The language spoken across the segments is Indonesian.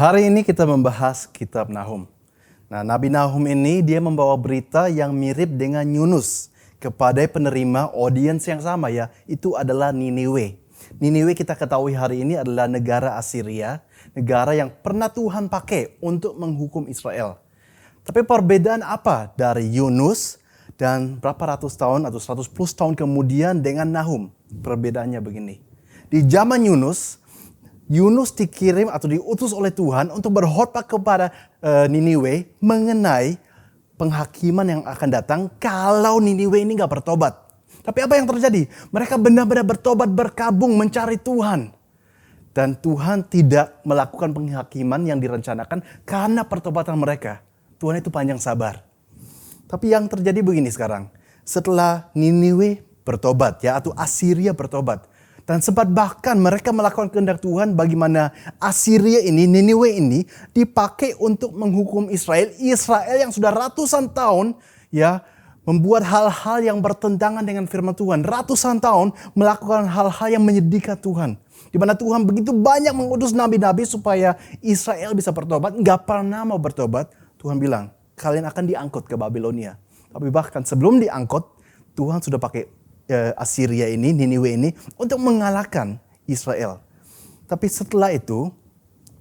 Hari ini kita membahas kitab Nahum. Nah, Nabi Nahum ini dia membawa berita yang mirip dengan Yunus kepada penerima audiens yang sama ya, itu adalah Niniwe. Niniwe kita ketahui hari ini adalah negara Assyria, negara yang pernah Tuhan pakai untuk menghukum Israel. Tapi perbedaan apa dari Yunus dan berapa ratus tahun atau 100 plus tahun kemudian dengan Nahum? Perbedaannya begini. Di zaman Yunus dikirim atau diutus oleh Tuhan untuk berkhotbah kepada Niniwe mengenai penghakiman yang akan datang kalau Niniwe ini gak bertobat. Tapi apa yang terjadi? Mereka benar-benar bertobat, berkabung, mencari Tuhan. Dan Tuhan tidak melakukan penghakiman yang direncanakan karena pertobatan mereka. Tuhan itu panjang sabar. Tapi yang terjadi begini sekarang. Setelah Niniwe bertobat ya, atau Assyria bertobat. Dan sempat bahkan mereka melakukan kehendak Tuhan bagaimana Assyria ini, Niniwe ini dipakai untuk menghukum Israel. Israel yang sudah ratusan tahun ya membuat hal-hal yang bertentangan dengan firman Tuhan. Ratusan tahun melakukan hal-hal yang menyedihkan Tuhan. Di mana Tuhan begitu banyak mengutus nabi-nabi supaya Israel bisa bertobat. Gak pernah mau bertobat. Tuhan bilang kalian akan diangkut ke Babilonia. Tapi bahkan sebelum diangkut Tuhan sudah pakai Assyria ini, Niniwe ini untuk mengalahkan Israel. Tapi setelah itu,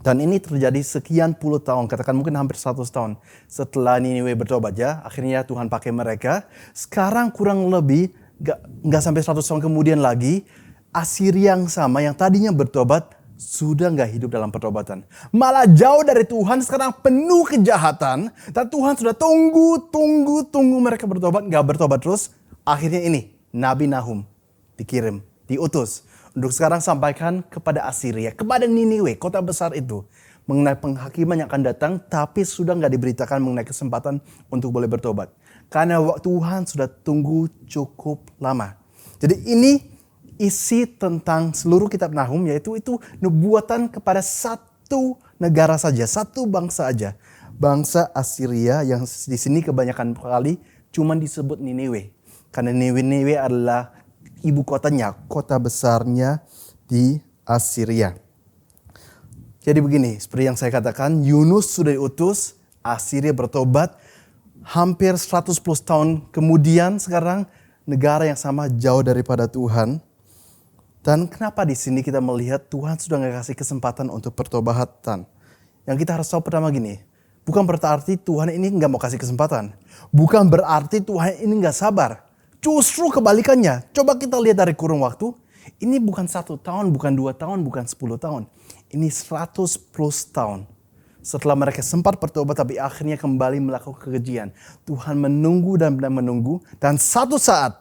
dan ini terjadi sekian puluh tahun, katakan mungkin hampir 100 tahun setelah Niniwe bertobat ya, akhirnya Tuhan pakai mereka. Sekarang kurang lebih gak sampai 100 tahun kemudian lagi, Assyria yang sama yang tadinya bertobat sudah gak hidup dalam pertobatan. Malah jauh dari Tuhan, sekarang penuh kejahatan. Dan Tuhan sudah tunggu mereka bertobat, gak bertobat terus. Akhirnya ini, Nabi Nahum dikirim, diutus untuk sekarang sampaikan kepada Assyria, kepada Niniwe, kota besar itu. Mengenai penghakiman yang akan datang, tapi sudah gak diberitakan mengenai kesempatan untuk boleh bertobat. Karena Tuhan sudah tunggu cukup lama. Jadi ini isi tentang seluruh kitab Nahum, yaitu itu nubuatan kepada satu negara saja, satu bangsa aja. Bangsa Assyria yang di sini kebanyakan kali cuma disebut Niniwe. Karena Niniwe adalah ibu kotanya, kota besarnya di Assyria. Jadi begini, seperti yang saya katakan, Yunus sudah diutus, Assyria bertobat. Hampir 100 plus tahun kemudian sekarang negara yang sama jauh daripada Tuhan. Dan kenapa di sini kita melihat Tuhan sudah gak kasih kesempatan untuk pertobatan. Yang kita harus tahu pertama gini, bukan berarti Tuhan ini gak mau kasih kesempatan. Bukan berarti Tuhan ini gak sabar. Justru kebalikannya. Coba kita lihat dari kurun waktu. Ini bukan 1 tahun, bukan 2 tahun, bukan 10 tahun. Ini 100 plus tahun. Setelah mereka sempat bertobat tapi akhirnya kembali melakukan kekejian. Tuhan menunggu dan menunggu. Dan satu saat,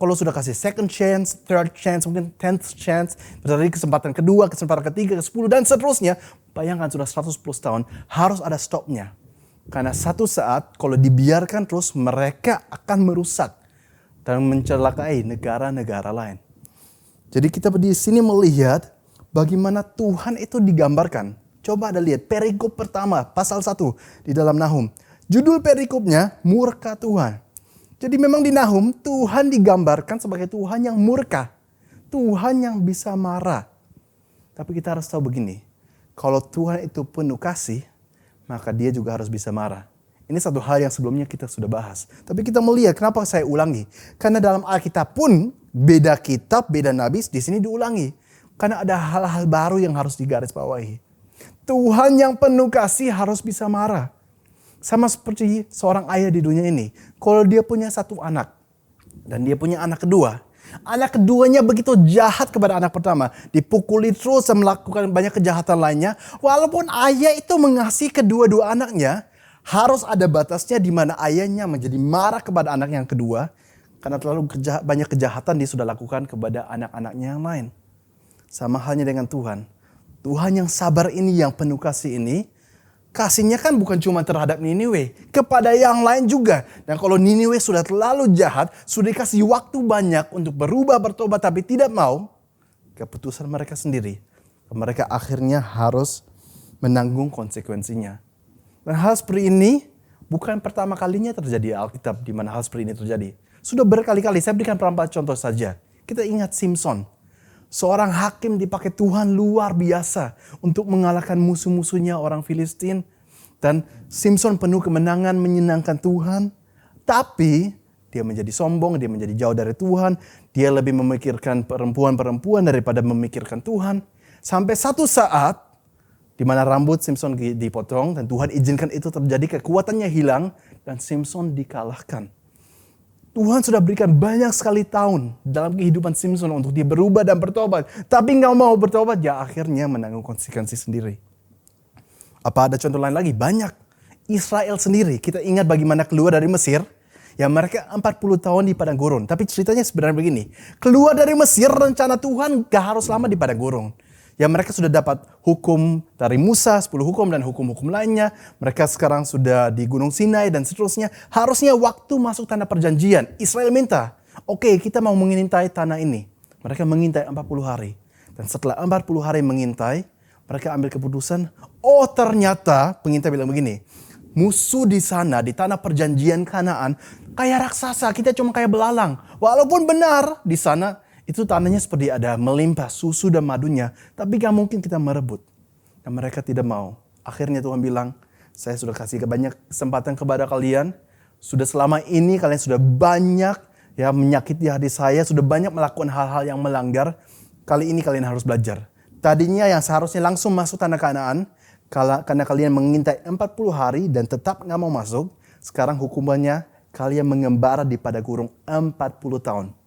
kalau sudah kasih second chance, third chance, mungkin 10th chance. Berarti kesempatan kedua, kesempatan ketiga, ke-10 dan seterusnya. Bayangkan sudah 100 plus tahun, harus ada stopnya. Karena satu saat kalau dibiarkan terus mereka akan merusak dan mencelakai negara-negara lain. Jadi kita di sini melihat bagaimana Tuhan itu digambarkan. Coba ada lihat perikop pertama pasal 1 di dalam Nahum. Judul perikopnya murka Tuhan. Jadi memang di Nahum Tuhan digambarkan sebagai Tuhan yang murka. Tuhan yang bisa marah. Tapi kita harus tahu begini. Kalau Tuhan itu penuh kasih, maka dia juga harus bisa marah. Ini satu hal yang sebelumnya kita sudah bahas. Tapi kita melihat kenapa saya ulangi. Karena dalam Alkitab pun beda kitab, beda nabi di sini diulangi. Karena ada hal-hal baru yang harus digarisbawahi. Tuhan yang penuh kasih harus bisa marah. Sama seperti seorang ayah di dunia ini. Kalau dia punya satu anak dan dia punya anak kedua. Anak keduanya begitu jahat kepada anak pertama. Dipukuli terus dan melakukan banyak kejahatan lainnya. Walaupun ayah itu mengasihi kedua-dua anaknya. Harus ada batasnya di mana ayahnya menjadi marah kepada anak yang kedua. Karena terlalu banyak kejahatan dia sudah lakukan kepada anak-anaknya yang lain. Sama halnya dengan Tuhan. Tuhan yang sabar ini, yang penuh kasih ini. Kasihnya kan bukan cuma terhadap Niniwe. Kepada yang lain juga. Dan kalau Niniwe sudah terlalu jahat. Sudah dikasih waktu banyak untuk berubah, bertobat tapi tidak mau. Keputusan mereka sendiri. Mereka akhirnya harus menanggung konsekuensinya. Dan hal seperti ini bukan pertama kalinya terjadi di Alkitab di mana hal seperti ini terjadi. Sudah berkali-kali, saya berikan beberapa contoh saja. Kita ingat Simpson. Seorang hakim dipakai Tuhan luar biasa untuk mengalahkan musuh-musuhnya orang Filistin. Dan Samson penuh kemenangan, menyenangkan Tuhan. Tapi dia menjadi sombong, dia menjadi jauh dari Tuhan. Dia lebih memikirkan perempuan-perempuan daripada memikirkan Tuhan. Sampai satu saat di mana rambut Samson dipotong dan Tuhan izinkan itu terjadi, kekuatannya hilang dan Samson dikalahkan. Tuhan sudah berikan banyak sekali tahun dalam kehidupan Samson untuk dia berubah dan bertobat. Tapi nggak mau bertobat, ya akhirnya menanggung konsekuensi sendiri. Apa ada contoh lain lagi? Banyak. Israel sendiri, kita ingat bagaimana keluar dari Mesir. Ya mereka 40 tahun di padang gurun. Tapi ceritanya sebenarnya begini. Keluar dari Mesir, rencana Tuhan gak harus lama di padang gurun. Ya mereka sudah dapat hukum dari Musa, 10 hukum dan hukum-hukum lainnya. Mereka sekarang sudah di Gunung Sinai dan seterusnya. Harusnya waktu masuk tanah perjanjian. Israel minta, oke, kita mau mengintai tanah ini. Mereka mengintai 40 hari. Dan setelah 40 hari mengintai, mereka ambil keputusan, oh ternyata pengintai bilang begini, musuh di sana di tanah perjanjian Kanaan kayak raksasa, kita cuma kayak belalang. Walaupun benar di sana itu tanahnya seperti ada melimpah susu dan madunya, tapi gak mungkin kita merebut. Dan mereka tidak mau. Akhirnya Tuhan bilang, saya sudah kasih banyak kesempatan kepada kalian. Sudah selama ini kalian sudah banyak ya menyakiti hati saya, sudah banyak melakukan hal-hal yang melanggar. Kali ini kalian harus belajar. Tadinya yang seharusnya langsung masuk tanah Kanaan, karena kalian mengintai 40 hari dan tetap gak mau masuk, sekarang hukumannya kalian mengembara di padang gurun 40 tahun.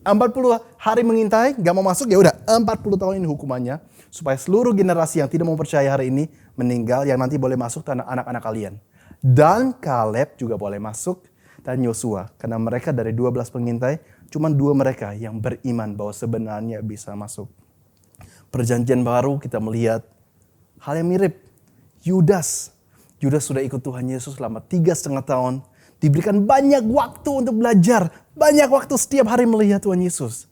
40 hari mengintai, gak mau masuk, ya udah 40 tahun ini hukumannya. Supaya seluruh generasi yang tidak mau percaya hari ini meninggal, yang nanti boleh masuk tanah anak-anak kalian. Dan Kaleb juga boleh masuk dan Yosua. Karena mereka dari 12 pengintai, cuma 2 mereka yang beriman bahwa sebenarnya bisa masuk. Perjanjian baru kita melihat hal yang mirip. Yudas sudah ikut Tuhan Yesus selama 3,5 tahun. Diberikan banyak waktu untuk belajar. Banyak waktu setiap hari melihat Tuhan Yesus.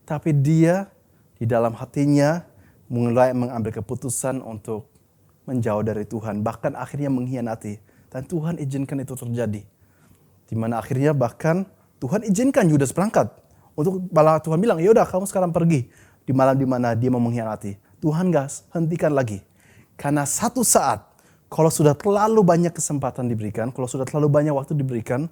Tapi dia di dalam hatinya mulai mengambil keputusan untuk menjauh dari Tuhan. Bahkan akhirnya mengkhianati. Dan Tuhan izinkan itu terjadi. Di mana akhirnya bahkan Tuhan izinkan Yudas berangkat. Untuk malah Tuhan bilang, yaudah kamu sekarang pergi. Di malam di mana dia mau mengkhianati. Tuhan gak hentikan lagi. Karena satu saat, kalau sudah terlalu banyak kesempatan diberikan, kalau sudah terlalu banyak waktu diberikan,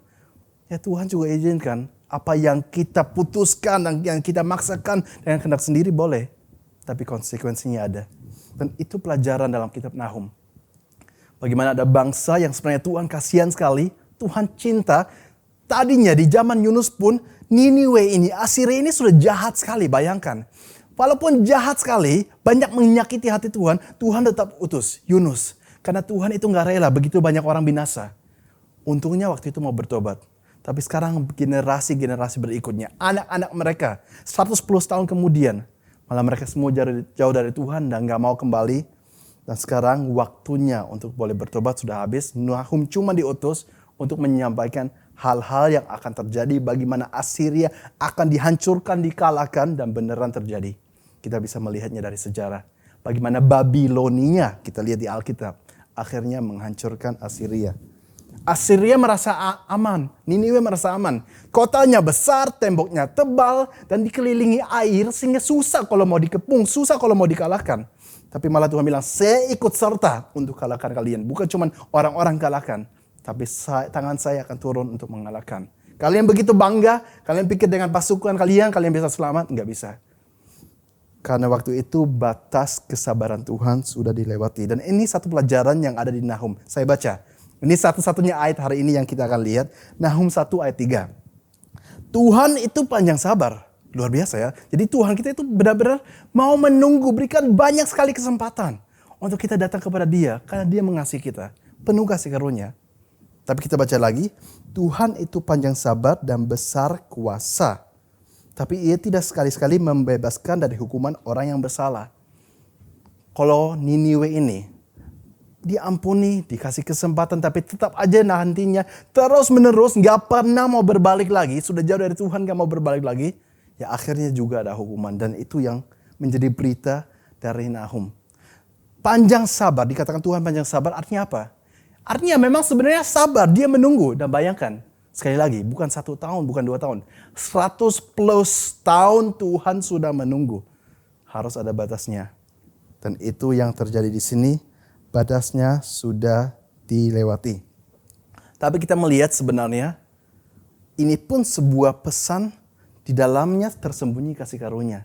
ya Tuhan juga izinkan. Apa yang kita putuskan dan yang kita maksakan dengan kehendak sendiri boleh. Tapi konsekuensinya ada. Dan itu pelajaran dalam kitab Nahum. Bagaimana ada bangsa yang sebenarnya Tuhan kasihan sekali, Tuhan cinta. Tadinya di zaman Yunus pun, Niniwe ini, Asiria ini sudah jahat sekali, bayangkan. Walaupun jahat sekali, banyak menyakiti hati Tuhan, Tuhan tetap utus Yunus. Karena Tuhan itu gak rela begitu banyak orang binasa. Untungnya waktu itu mau bertobat. Tapi sekarang generasi-generasi berikutnya, anak-anak mereka, 110 tahun kemudian, malah mereka semua jauh dari Tuhan dan gak mau kembali. Dan sekarang waktunya untuk boleh bertobat sudah habis. Nahum cuma diutus untuk menyampaikan hal-hal yang akan terjadi, bagaimana Asiria akan dihancurkan, dikalahkan, dan beneran terjadi. Kita bisa melihatnya dari sejarah. Bagaimana Babilonia, kita lihat di Alkitab, akhirnya menghancurkan Asiria. Asiria merasa aman, Niniwe merasa aman. Kotanya besar, temboknya tebal, dan dikelilingi air sehingga susah kalau mau dikepung, susah kalau mau dikalahkan. Tapi malah Tuhan bilang, saya ikut serta untuk kalahkan kalian. Bukan cuma orang-orang kalahkan, tapi tangan saya akan turun untuk mengalahkan. Kalian begitu bangga, kalian pikir dengan pasukan kalian bisa selamat? Enggak bisa. Karena waktu itu batas kesabaran Tuhan sudah dilewati. Dan ini satu pelajaran yang ada di Nahum. Saya baca. Ini satu-satunya ayat hari ini yang kita akan lihat. Nahum 1 ayat 3. Tuhan itu panjang sabar. Luar biasa ya. Jadi Tuhan kita itu benar-benar mau menunggu. Berikan banyak sekali kesempatan. Untuk kita datang kepada Dia. Karena Dia mengasihi kita. Penuh kasih karunia. Tapi kita baca lagi. Tuhan itu panjang sabar dan besar kuasa. Tapi Ia tidak sekali-sekali membebaskan dari hukuman orang yang bersalah. Kalau Niniwe ini diampuni, dikasih kesempatan, tapi tetap aja nantinya terus menerus gak pernah mau berbalik lagi. Sudah jauh dari Tuhan gak mau berbalik lagi. Ya akhirnya juga ada hukuman. Dan itu yang menjadi berita dari Nahum. Panjang sabar, dikatakan Tuhan panjang sabar artinya apa? Artinya memang sebenarnya sabar, dia menunggu. Dan bayangkan, sekali lagi, bukan 1 tahun, bukan 2 tahun. 100 plus tahun Tuhan sudah menunggu. harus ada batasnya. Dan itu yang terjadi di sini, batasnya sudah dilewati. Tapi kita melihat sebenarnya ini pun sebuah pesan, di dalamnya tersembunyi kasih karunia.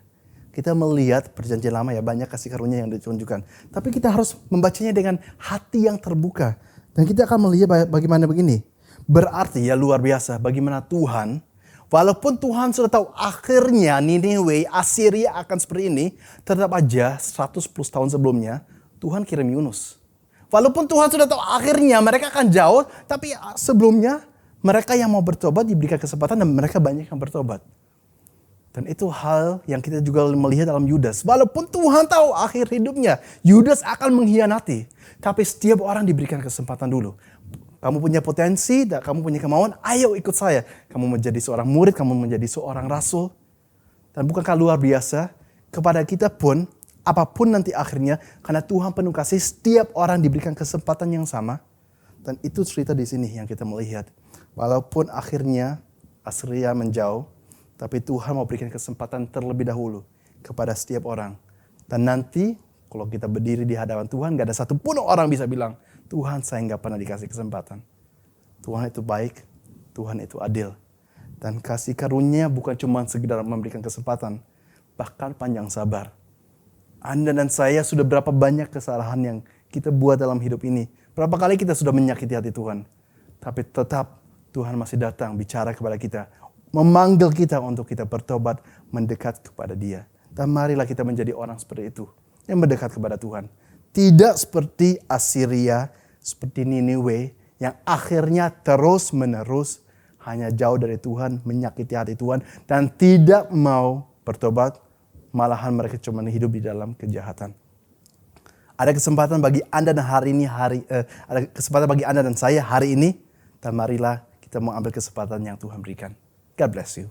Kita melihat perjanjian lama ya, banyak kasih karunia yang ditunjukkan. Tapi kita harus membacanya dengan hati yang terbuka. Dan kita akan melihat bagaimana begini. Berarti ya luar biasa bagaimana Tuhan, walaupun Tuhan sudah tahu akhirnya Niniwe, Asiria akan seperti ini, tetap aja 110 tahun sebelumnya Tuhan kirim Yunus. Walaupun Tuhan sudah tahu akhirnya mereka akan jauh, tapi sebelumnya mereka yang mau bertobat diberikan kesempatan dan mereka banyak yang bertobat. Dan itu hal yang kita juga melihat dalam Yudas. Walaupun Tuhan tahu akhir hidupnya, Yudas akan mengkhianati. Tapi setiap orang diberikan kesempatan dulu. Kamu punya potensi, dan kamu punya kemauan, ayo ikut saya. Kamu menjadi seorang murid, kamu menjadi seorang rasul. Dan bukankah luar biasa, kepada kita pun, apapun nanti akhirnya, karena Tuhan penuh kasih, setiap orang diberikan kesempatan yang sama. Dan itu cerita di sini yang kita melihat. Walaupun akhirnya Asiria menjauh, tapi Tuhan mau berikan kesempatan terlebih dahulu kepada setiap orang. Dan nanti kalau kita berdiri di hadapan Tuhan, gak ada satupun orang bisa bilang, Tuhan saya gak pernah dikasih kesempatan. Tuhan itu baik, Tuhan itu adil. Dan kasih karunia bukan cuma sekedar memberikan kesempatan, bahkan panjang sabar. Anda dan saya sudah berapa banyak kesalahan yang kita buat dalam hidup ini. Berapa kali kita sudah menyakiti hati Tuhan. Tapi tetap Tuhan masih datang bicara kepada kita. Memanggil kita untuk kita bertobat, mendekat kepada Dia. Dan marilah kita menjadi orang seperti itu, yang mendekat kepada Tuhan. Tidak seperti Asiria, seperti Niniwe, yang akhirnya terus menerus hanya jauh dari Tuhan, menyakiti hati Tuhan, dan tidak mau bertobat, malahan mereka cuma hidup di dalam kejahatan. Ada kesempatan bagi Anda dan ada kesempatan bagi Anda dan saya hari ini, dan marilah kita mau ambil kesempatan yang Tuhan berikan. God bless you.